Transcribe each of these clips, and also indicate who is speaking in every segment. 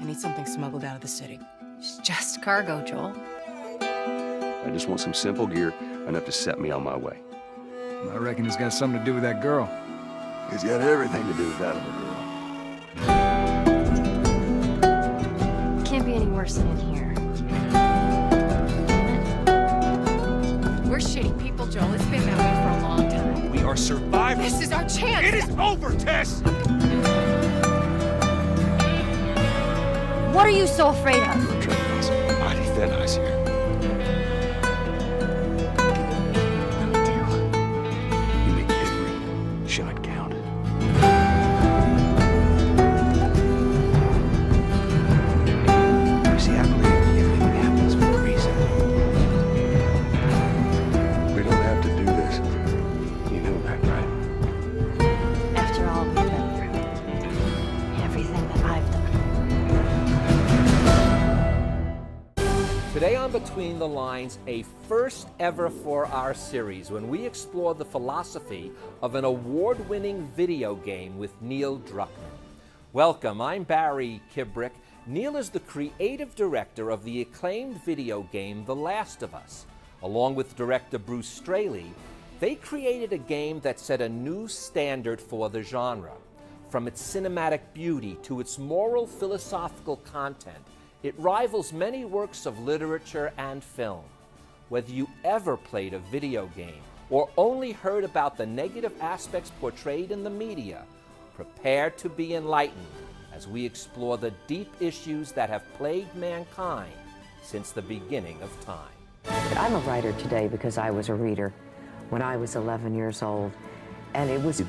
Speaker 1: I need something smuggled out of the city.
Speaker 2: It's just cargo, Joel.
Speaker 3: I just want some simple gear, enough to set me on my way.
Speaker 4: I reckon it's got something to do with that girl.
Speaker 3: It's got everything to do with that little girl.
Speaker 2: Can't be any worse than in here.
Speaker 1: We're shitty people, Joel. It's been that way for a long time.
Speaker 5: We are survivors.
Speaker 1: This is our chance.
Speaker 5: It is over, Tess!
Speaker 2: What are you so afraid of?
Speaker 3: You're treading on some mighty thin ice here.
Speaker 2: What do we do?
Speaker 3: You make every shot count. You see, I believe everything happens for a reason. We don't have to do this. You know that, right?
Speaker 2: After all we've been through, everything that I've done.
Speaker 6: Today on Between the Lines, a first ever for our series when we explore the philosophy of an award-winning video game with Neil Druckmann. Welcome, I'm Barry Kibrick. Neil is the creative director of the acclaimed video game The Last of Us. Along with director Bruce Straley, they created a game that set a new standard for the genre. From its cinematic beauty to its moral philosophical content, it rivals many works of literature and film. Whether you ever played a video game or only heard about the negative aspects portrayed in the media, prepare to be enlightened as we explore the deep issues that have plagued mankind since the beginning of time.
Speaker 7: I'm a writer today because I was a reader when I was 11 years old, and it was...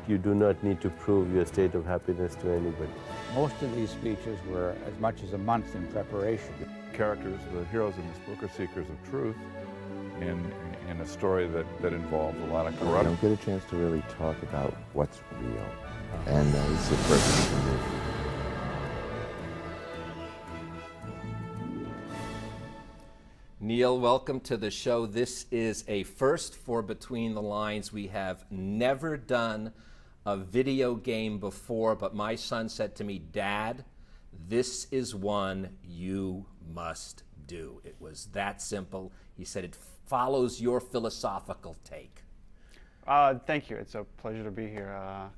Speaker 8: You do not need to prove your state of happiness to anybody.
Speaker 9: Most of these speeches were as much as a month in preparation.
Speaker 10: The characters, the heroes in this book, are seekers of truth in a story that involves a lot of
Speaker 8: I
Speaker 10: corruption.
Speaker 8: don't get a chance to really talk about what's real, and it's the purpose for me.
Speaker 6: Neil, welcome to the show. This is a first for Between the Lines. We have never done a video game before, but my son said to me, "Dad, this is one you must do." It was that simple. He said it follows your philosophical take.
Speaker 11: Thank you. It's a pleasure to be here.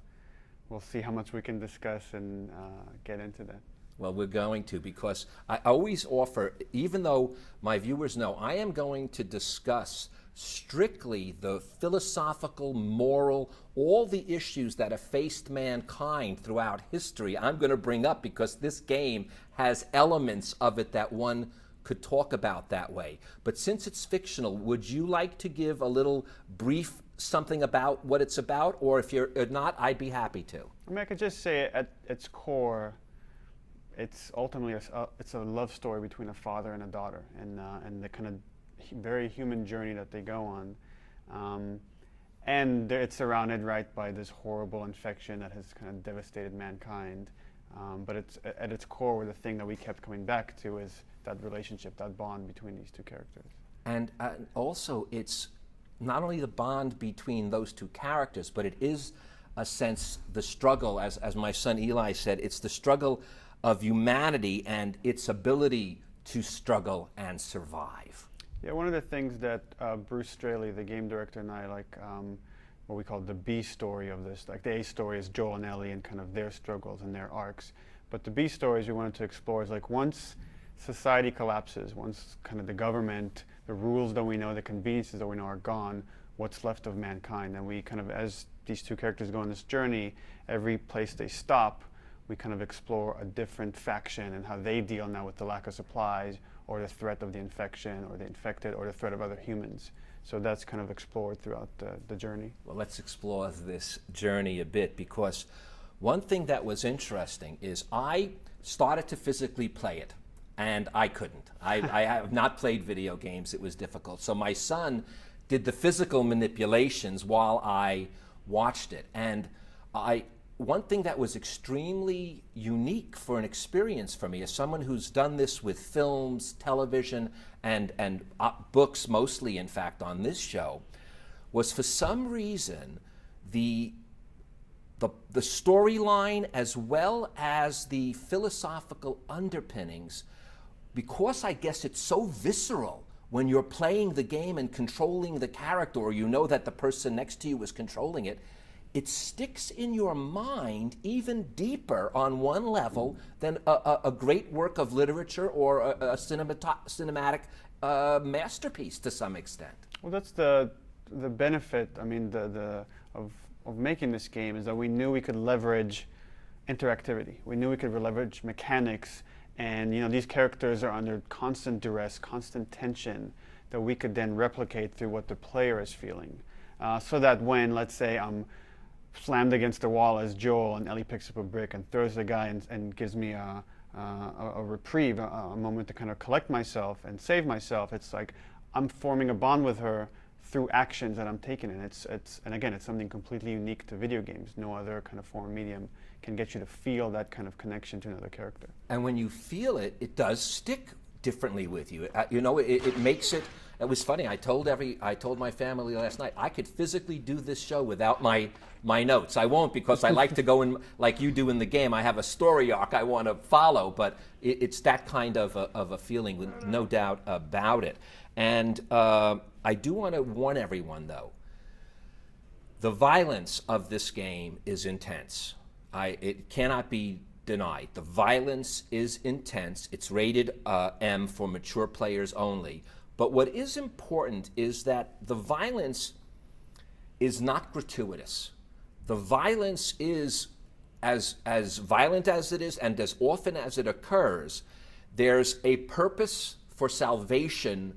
Speaker 11: We'll see how much we can discuss and get into that.
Speaker 6: Well, we're going to, because I always offer, even though my viewers know, I am going to discuss strictly the philosophical, moral, all the issues that have faced mankind throughout history. I'm going to bring up because this game has elements of it that one could talk about that way. But since it's fictional, would you like to give a little brief something about what it's about? Or if you're not, I'd be happy to.
Speaker 11: I mean, I could just say at its core, it's ultimately it's a love story between a father and a daughter, and the kind of very human journey that they go on. And it's surrounded, right, by this horrible infection that has kind of devastated mankind. But it's at its core, the thing that we kept coming back to is that relationship, that bond between these two characters.
Speaker 6: And also, it's not only the bond between those two characters, but it is a sense, the struggle, as my son Eli said, it's the struggle of humanity and its ability to struggle and survive.
Speaker 11: Yeah, one of the things that Bruce Straley, the game director, and I like what we call the B story of this. Like the A story is Joel and Ellie and kind of their struggles and their arcs. But the B stories we wanted to explore is like once society collapses, once kind of the government, the rules that we know, the conveniences that we know are gone, what's left of mankind? And we kind of, as these two characters go on this journey, every place they stop, we kind of explore a different faction and how they deal now with the lack of supplies or the threat of the infection or the infected or the threat of other humans. So that's kind of explored throughout the journey.
Speaker 6: Well, let's explore this journey a bit, because one thing that was interesting is I started to physically play it, and I couldn't. I have not played video games. It was difficult. So my son did the physical manipulations while I watched it. And one thing that was extremely unique for an experience for me, as someone who's done this with films, television, and books mostly, in fact, on this show, was for some reason the the storyline as well as the philosophical underpinnings, because I guess it's so visceral when you're playing the game and controlling the character, or you know that the person next to you is controlling it, it sticks in your mind even deeper on one level than a great work of literature or a cinematic masterpiece to some extent.
Speaker 11: Well, that's the benefit, I mean, of making this game, is that we knew we could leverage interactivity. We knew we could leverage mechanics, and these characters are under constant duress, constant tension, that we could then replicate through what the player is feeling. So that when, let's say, I'm slammed against the wall as Joel and Ellie picks up a brick and throws the guy and gives me a reprieve, a moment to kind of collect myself and save myself, it's like I'm forming a bond with her through actions that I'm taking, and and again, it's something completely unique to video games. No other kind of form of medium can get you to feel that kind of connection to another character.
Speaker 6: And when you feel it, it does stick differently with you. It makes it. It was funny. I told my family last night I could physically do this show without my notes. I won't, because I like to go in like you do in the game. I have a story arc I want to follow, but it's that kind of a feeling, no doubt about it. And I do want to warn everyone, though. The violence of this game is intense. It cannot be denied. The violence is intense. It's rated M for mature players only. But what is important is that the violence is not gratuitous. The violence is as violent as it is, and as often as it occurs, there's a purpose for salvation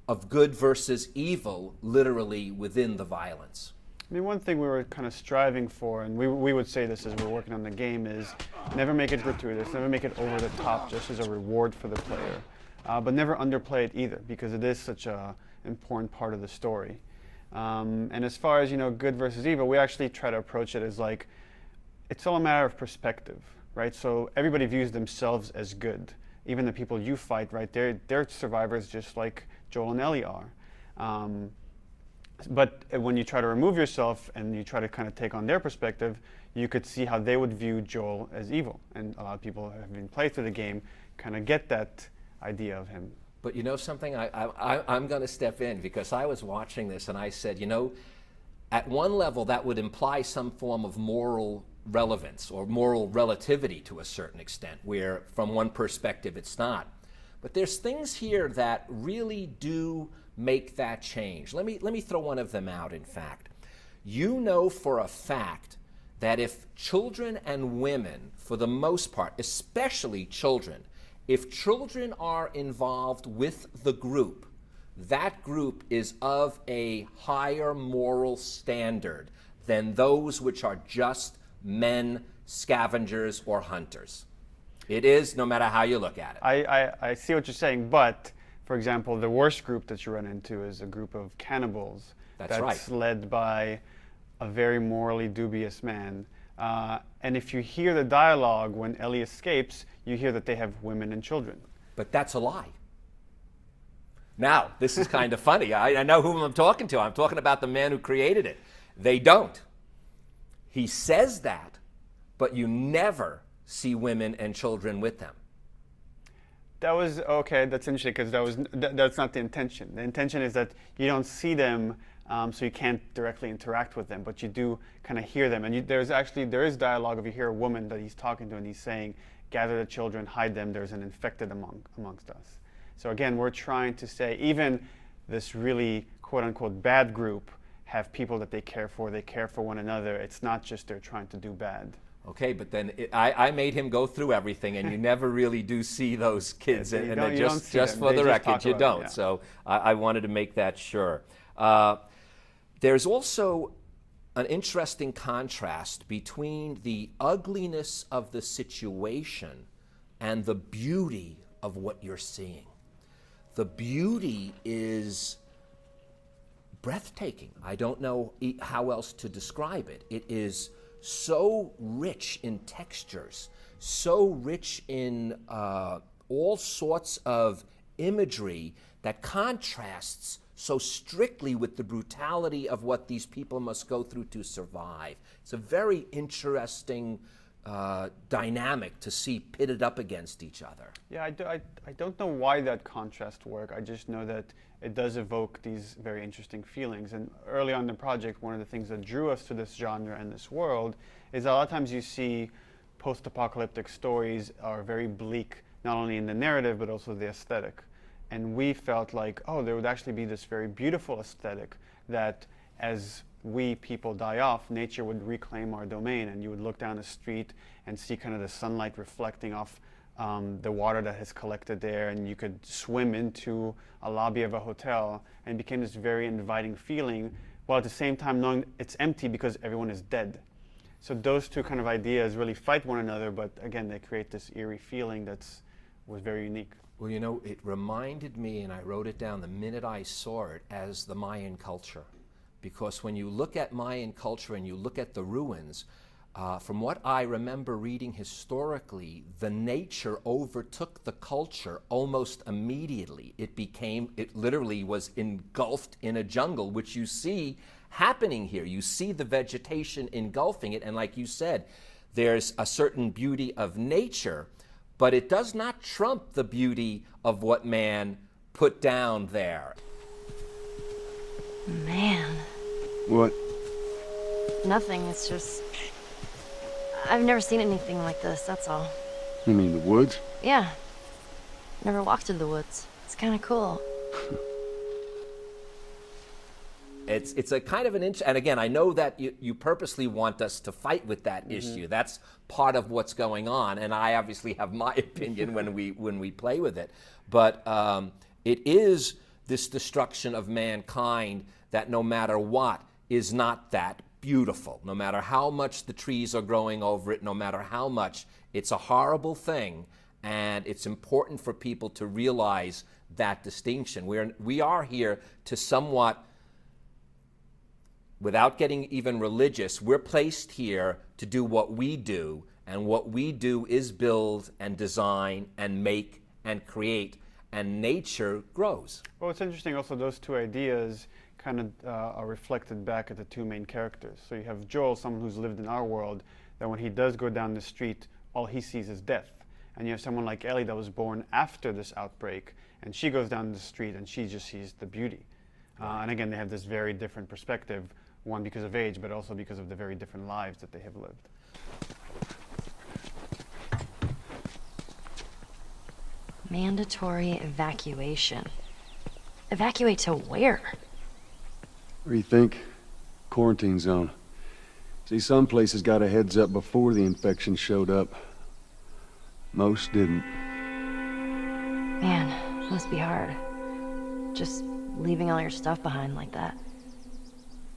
Speaker 6: of good versus evil, literally, within the violence.
Speaker 11: I mean, one thing we were kind of striving for, and we would say this as we're working on the game, is never make it gratuitous, never make it over the top just as a reward for the player. But never underplay it either, because it is such an important part of the story. And as far as, good versus evil, we actually try to approach it as like, it's all a matter of perspective, right? So everybody views themselves as good. Even the people you fight, right? They're survivors just like Joel and Ellie are. But when you try to remove yourself and you try to kind of take on their perspective, you could see how they would view Joel as evil. And a lot of people who have been played through the game kind of get that idea of him.
Speaker 6: But you know something? I'm going to step in, because I was watching this and I said, at one level that would imply some form of moral relevance or moral relativity to a certain extent, where from one perspective it's not. But there's things here that really do make that change. Let me throw one of them out, in fact. You know for a fact that if children and women, for the most part, especially children, if children are involved with the group, that group is of a higher moral standard than those which are just men, scavengers, or hunters. It is, no matter how you look at it.
Speaker 11: I see what you're saying, but, for example, the worst group that you run into is a group of cannibals.
Speaker 6: That's right.
Speaker 11: Led by a very morally dubious man. And if you hear the dialogue when Ellie escapes, you hear that they have women and children.
Speaker 6: But that's a lie. Now, this is kind of funny. I know whom I'm talking to. I'm talking about the man who created it. They don't. He says that, but you never see women and children with them.
Speaker 11: That was, okay, that's interesting, because that's not the intention. The intention is that you don't see them, so you can't directly interact with them, but you do kind of hear them. And there is dialogue if you hear a woman that he's talking to and he's saying, gather the children, hide them, there's an infected amongst us. So again, we're trying to say, even this really quote-unquote bad group have people that they care for one another. It's not just they're trying to do bad.
Speaker 6: Okay, but then I made him go through everything, and you never really do see those kids. And just for the record, you don't. Yeah. So I wanted to make that sure. There's also an interesting contrast between the ugliness of the situation and the beauty of what you're seeing. The beauty is breathtaking. I don't know how else to describe it. It is so rich in textures, so rich in all sorts of imagery that contrasts so strictly with the brutality of what these people must go through to survive. It's a very interesting dynamic to see pitted up against each other.
Speaker 11: Yeah, I don't know why that contrast worked. I just know that it does evoke these very interesting feelings. And early on in the project, one of the things that drew us to this genre and this world is a lot of times you see post-apocalyptic stories are very bleak, not only in the narrative, but also the aesthetic. And we felt like, oh, there would actually be this very beautiful aesthetic that as we people die off, nature would reclaim our domain, and you would look down the street and see kind of the sunlight reflecting off the water that has collected there, and you could swim into a lobby of a hotel, and it became this very inviting feeling, while at the same time knowing it's empty because everyone is dead. So those two kind of ideas really fight one another, but again, they create this eerie feeling was very unique.
Speaker 6: Well, you know, it reminded me, and I wrote it down the minute I saw it, as the Mayan culture. Because when you look at Mayan culture and you look at the ruins, from what I remember reading historically, the nature overtook the culture almost immediately. It literally was engulfed in a jungle, which you see happening here. You see the vegetation engulfing it, and like you said, there's a certain beauty of nature, but it does not trump the beauty of what man put down there.
Speaker 2: Man.
Speaker 3: What?
Speaker 2: Nothing, it's just... I've never seen anything like this, that's all.
Speaker 3: You mean the woods?
Speaker 2: Yeah. Never walked through the woods. It's kind of cool.
Speaker 6: It's a kind of an and again, I know that you purposely want us to fight with that issue. That's part of what's going on, and I obviously have my opinion when we play with it. But it is this destruction of mankind that no matter what is not that beautiful. No matter how much the trees are growing over it, no matter how much, it's a horrible thing, and it's important for people to realize that distinction. We are here to somewhat, without getting even religious, we're placed here to do what we do, and what we do is build and design and make and create, and nature grows.
Speaker 11: Well, it's interesting also those two ideas kind of are reflected back at the two main characters. So you have Joel, someone who's lived in our world, that when he does go down the street, all he sees is death. And you have someone like Ellie that was born after this outbreak, and she goes down the street and she just sees the beauty. And again, they have this very different perspective, one because of age, but also because of the very different lives that they have lived.
Speaker 2: Mandatory evacuation. Evacuate to where?
Speaker 3: What do you think? Quarantine zone. See, some places got a heads up before the infection showed up. Most didn't.
Speaker 2: Man, must be hard. Just leaving all your stuff behind like that.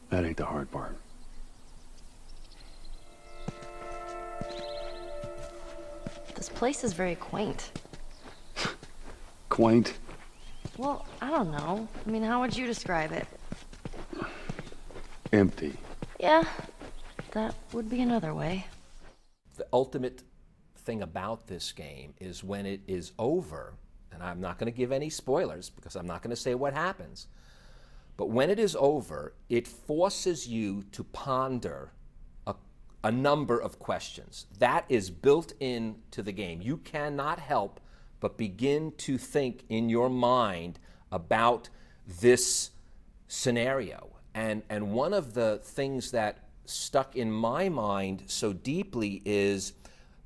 Speaker 3: That ain't the hard part.
Speaker 2: This place is very quaint.
Speaker 3: Quaint?
Speaker 2: Well, I don't know. I mean, how would you describe it?
Speaker 3: Empty.
Speaker 2: Yeah, that would be another way.
Speaker 6: The ultimate thing about this game is when it is over, and I'm not going to give any spoilers because I'm not going to say what happens, but when it is over, it forces you to ponder a number of questions. That is built into the game. You cannot help but begin to think in your mind about this scenario. And one of the things that stuck in my mind so deeply is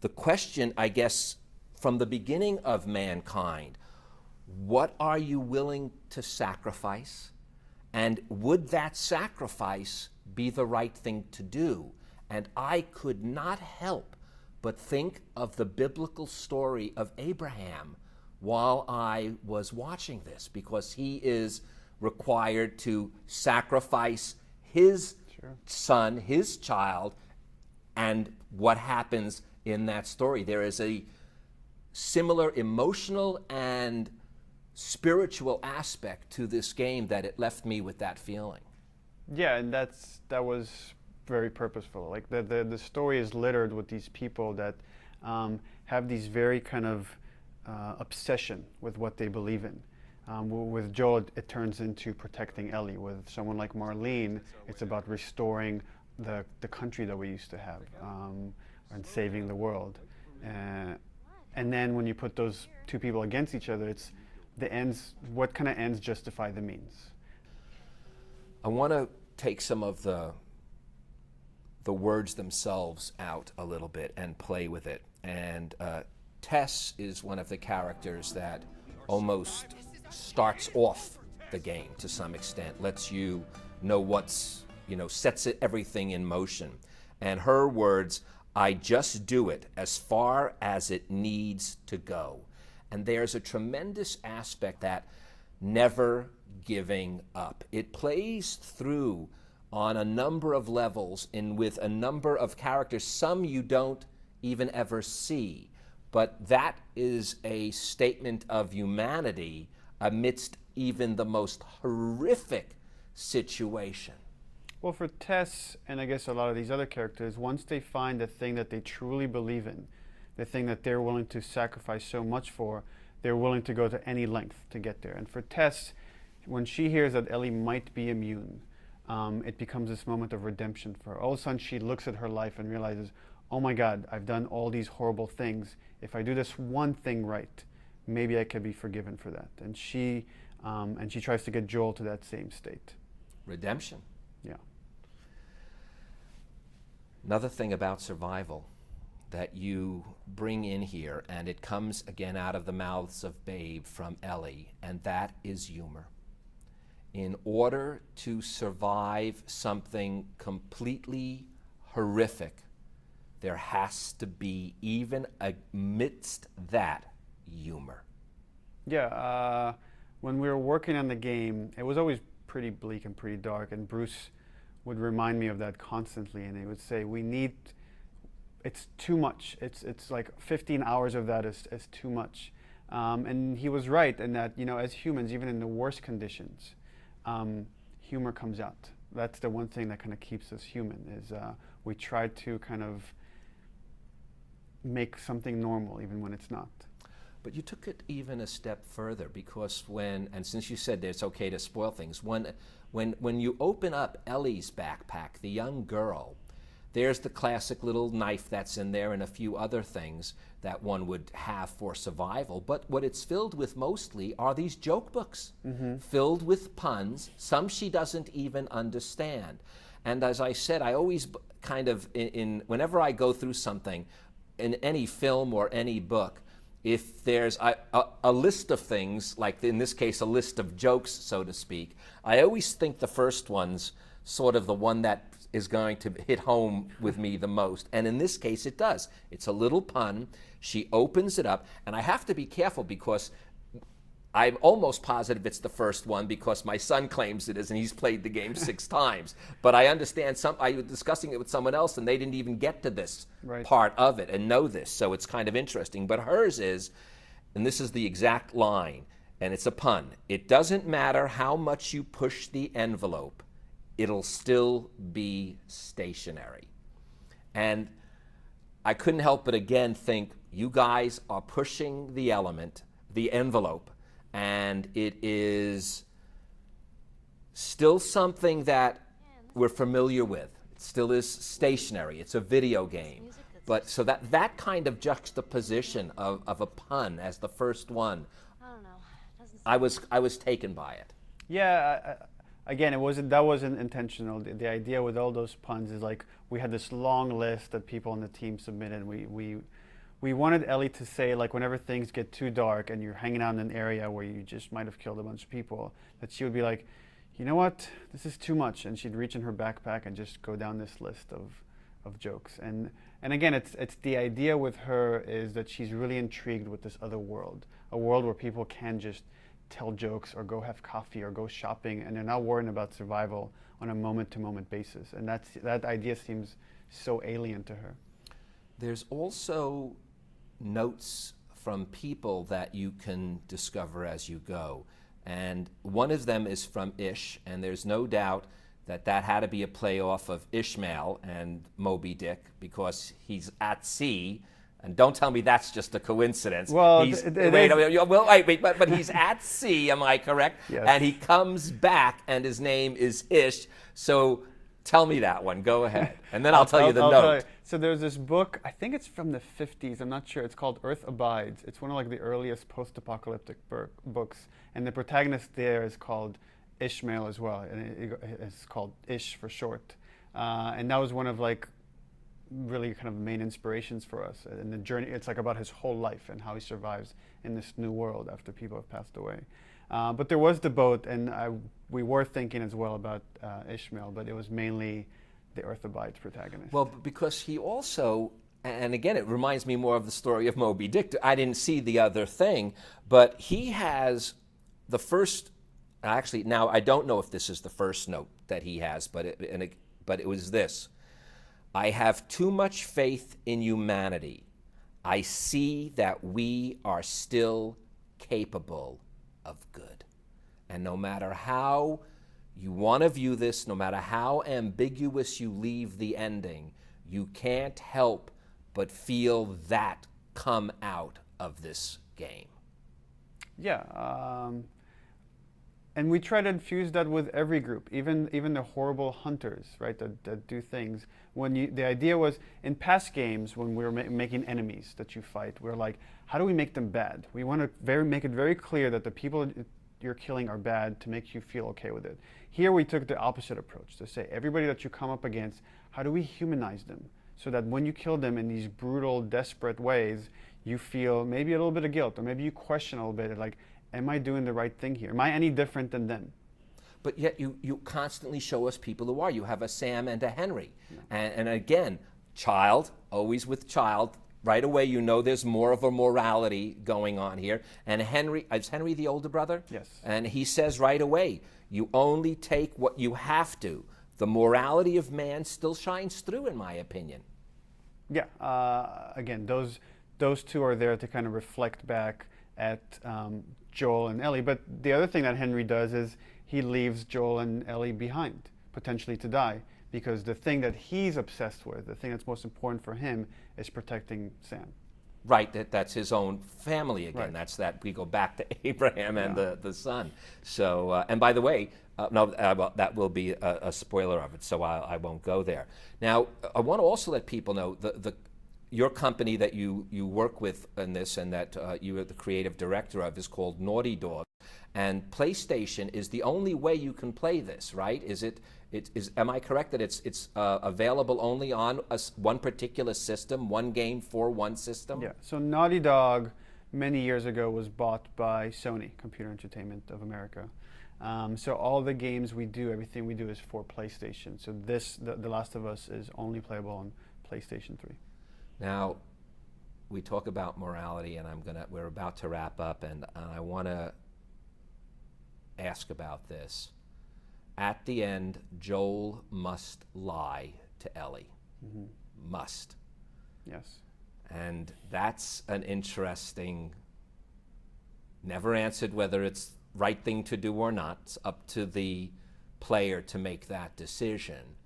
Speaker 6: the question, I guess, from the beginning of mankind. What are you willing to sacrifice? And would that sacrifice be the right thing to do? And I could not help but think of the biblical story of Abraham while I was watching this, because he is required to sacrifice his son, his child, and what happens in that story. There is a similar emotional and spiritual aspect to this game that it left me with that feeling.
Speaker 11: Yeah, and that was very purposeful. Like the story is littered with these people that have these very kind of obsession with what they believe in. With Joel, it turns into protecting Ellie. With someone like Marlene, it's about restoring the country that we used to have, and saving the world. And then when you put those two people against each other, it's the ends. What kind of ends justify the means?
Speaker 6: I want to take some of the words themselves out a little bit and play with it. And Tess is one of the characters that almost starts off the game to some extent, lets you know what's, sets everything in motion. And her words, I just do it as far as it needs to go. And there's a tremendous aspect that never giving up. It plays through on a number of levels and with a number of characters, some you don't even ever see. But that is a statement of humanity amidst even the most horrific situation.
Speaker 11: Well, for Tess, and I guess a lot of these other characters, once they find the thing that they truly believe in, the thing that they're willing to sacrifice so much for, they're willing to go to any length to get there. And for Tess, when she hears that Ellie might be immune, it becomes this moment of redemption for her. All of a sudden, she looks at her life and realizes, oh my God, I've done all these horrible things. If I do this one thing right, maybe I could be forgiven for that. And she tries to get Joel to that same state.
Speaker 6: Redemption.
Speaker 11: Yeah.
Speaker 6: Another thing about survival that you bring in here, and it comes again out of the mouths of Babe from Ellie, and that is humor. In order to survive something completely horrific, there has to be, even amidst that, humor.
Speaker 11: Yeah, when we were working on the game, it was always pretty bleak and pretty dark, and Bruce would remind me of that constantly, and he would say, it's too much. It's like 15 hours of that is too much. And he was right in that, as humans, even in the worst conditions, humor comes out. That's the one thing that kind of keeps us human, is we try to kind of make something normal even when it's not.
Speaker 6: But you took it even a step further, because and since you said that it's okay to spoil things, when you open up Ellie's backpack, the young girl, there's the classic little knife that's in there and a few other things that one would have for survival. But what it's filled with mostly are these joke books, filled with puns, some she doesn't even understand. And as I said, I always kind of, whenever I go through something, in any film or any book, if there's a list of things, like in this case a list of jokes, so to speak, I always think the first one's sort of the one that is going to hit home with me the most. And in this case it does. It's a little pun. She opens it up, and I have to be careful because I'm almost positive it's the first one because my son claims it is, and he's played the game 6 times. But I understand I was discussing it with someone else, and they didn't even get to this part of it and know this, so it's kind of interesting. But hers is, and this is the exact line, and it's a pun, it doesn't matter how much you push the envelope, it'll still be stationary. And I couldn't help but again think, you guys are pushing the envelope, and it is still something that we're familiar with. It still is stationary. It's a video game. But so that kind of juxtaposition of a pun as the first one, I was taken by it.
Speaker 11: Yeah, again, that wasn't intentional. The idea with all those puns is like we had this long list that people on the team submitted. We wanted Ellie to say, like, whenever things get too dark and you're hanging out in an area where you just might have killed a bunch of people, that she would be like, you know what, this is too much, and she'd reach in her backpack and just go down this list of jokes. And again, it's the idea with her is that she's really intrigued with this other world, a world where people can just tell jokes or go have coffee or go shopping, and they're not worrying about survival on a moment-to-moment basis. And that idea seems so alien to her.
Speaker 6: There's also notes from people that you can discover as you go. And one of them is from Ish, and there's no doubt that had to be a play off of Ishmael and Moby Dick, because he's at sea And don't tell me that's just a coincidence.
Speaker 11: Well,
Speaker 6: but he's at sea, am I correct?
Speaker 11: Yes.
Speaker 6: And he comes back, and his name is Ish. So tell me that one. Go ahead. And then I'll tell you the note.
Speaker 11: So there's this book, I think it's from the 50s, I'm not sure. It's called Earth Abides. It's one of like the earliest post-apocalyptic books. And the protagonist there is called Ishmael as well. And it's called Ish for short. And that was one of like really kind of main inspirations for us. And the journey, it's like about his whole life and how he survives in this new world after people have passed away. But there was the boat, and we were thinking as well about Ishmael, but it was mainly the Earth Abides protagonist.
Speaker 6: Well, because he also, and again, it reminds me more of the story of Moby Dick. I didn't see the other thing, but he has the first, actually, now I don't know if this is the first note that he has, but it was this. I have too much faith in humanity. I see that we are still capable of good. And no matter how you want to view this, no matter how ambiguous you leave the ending, you can't help but feel that come out of this game.
Speaker 11: Yeah, and we try to infuse that with every group, even the horrible hunters, right, that do things. The idea was, in past games, when we were making enemies that you fight, we're like, how do we make them bad? We want to make it very clear that the people you're killing are bad to make you feel okay with it. Here we took the opposite approach to say, everybody that you come up against, how do we humanize them? So that when you kill them in these brutal, desperate ways, you feel maybe a little bit of guilt, or maybe you question a little bit, like, am I doing the right thing here? Am I any different than them?
Speaker 6: But yet you constantly show us people who are. You have a Sam and a Henry. Yeah. And again, child, always with child, right away you know there's more of a morality going on here. And Henry, is Henry the older brother?
Speaker 11: Yes.
Speaker 6: And he says right away, you only take what you have to. The morality of man still shines through, in my opinion.
Speaker 11: Yeah, again, those two are there to kind of reflect back at Joel and Ellie. But the other thing that Henry does is he leaves Joel and Ellie behind, potentially to die, because the thing that he's obsessed with, the thing that's most important for him, is protecting Sam.
Speaker 6: Right, that's his own family again.
Speaker 11: Right.
Speaker 6: That's that we go back to Abraham and the son. So, and by the way, well, that will be a spoiler of it, so I won't go there. Now, I want to also let people know your company that you work with in this and that you are the creative director of is called Naughty Dog, and PlayStation is the only way you can play this, right? Am I correct that it's available only on one particular system, one game for one system?
Speaker 11: Yeah, so Naughty Dog many years ago was bought by Sony, Computer Entertainment of America. So all the games we do, everything we do is for PlayStation. So The Last of Us is only playable on PlayStation 3.
Speaker 6: Now, we talk about morality, and we're about to wrap up, and I want to ask about this. At the end, Joel must lie to Ellie. Mm-hmm. Must.
Speaker 11: Yes.
Speaker 6: And that's an interesting, never answered whether it's right thing to do or not. It's up to the player to make that decision.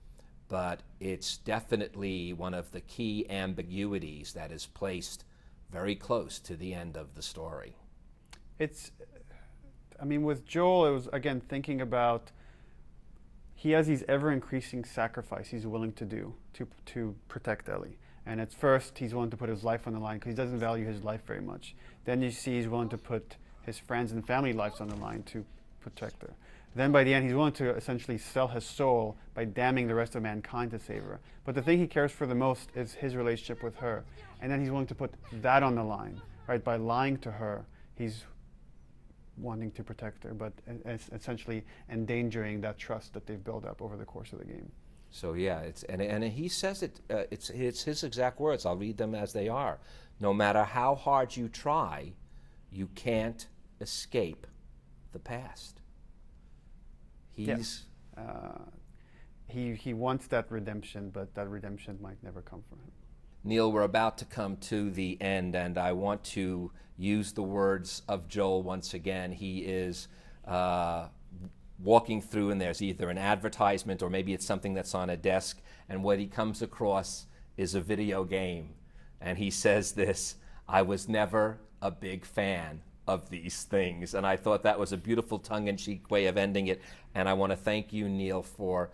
Speaker 6: But it's definitely one of the key ambiguities that is placed very close to the end of the story.
Speaker 11: With Joel, it was, again, thinking about he has these ever-increasing sacrifices he's willing to do to protect Ellie. And at first, he's willing to put his life on the line because he doesn't value his life very much. Then you see he's willing to put his friends and family lives on the line to protect her. Then by the end, he's willing to essentially sell his soul by damning the rest of mankind to save her. But the thing he cares for the most is his relationship with her. And then he's willing to put that on the line, right? By lying to her, he's wanting to protect her, but essentially endangering that trust that they've built up over the course of the game.
Speaker 6: So yeah, and he says it's his exact words. I'll read them as they are. No matter how hard you try, you can't escape the past. He
Speaker 11: wants that redemption, but that redemption might never come for him.
Speaker 6: Neil, we're about to come to the end, and I want to use the words of Joel once again. He is walking through, and there's either an advertisement or maybe it's something that's on a desk, and what he comes across is a video game. and he says this: "I was never a big fan of these things." And I thought that was a beautiful tongue-in-cheek way of ending it. And I want to thank you, Neil, for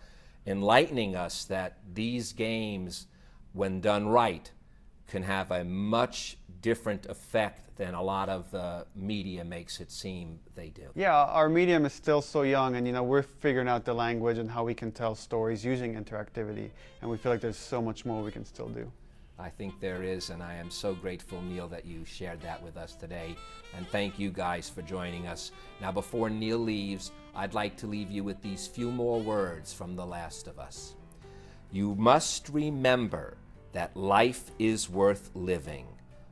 Speaker 6: enlightening us that these games, when done right, can have a much different effect than a lot of the media makes it seem they do.
Speaker 11: Yeah, our medium is still so young, and we're figuring out the language and how we can tell stories using interactivity, and we feel like there's so much more we can still do.
Speaker 6: I think there is, and I am so grateful, Neil, that you shared that with us today. And thank you guys for joining us. Now, before Neil leaves, I'd like to leave you with these few more words from The Last of Us. You must remember that life is worth living.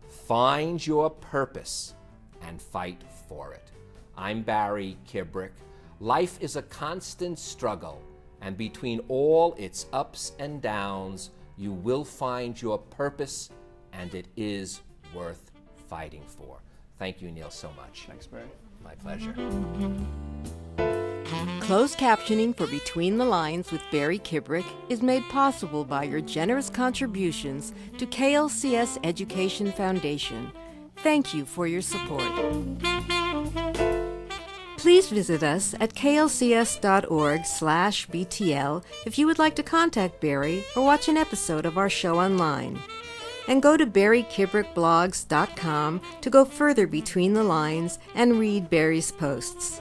Speaker 6: Find your purpose and fight for it. I'm Barry Kibrick. Life is a constant struggle, and between all its ups and downs, you will find your purpose, and it is worth fighting for. Thank you, Neil, so much.
Speaker 11: Thanks, Barry.
Speaker 6: My pleasure.
Speaker 12: Closed captioning for Between the Lines with Barry Kibrick is made possible by your generous contributions to KLCS Education Foundation. Thank you for your support. Please visit us at klcs.org/BTL if you would like to contact Barry or watch an episode of our show online. And go to barrykibrickblogs.com to go further between the lines and read Barry's posts.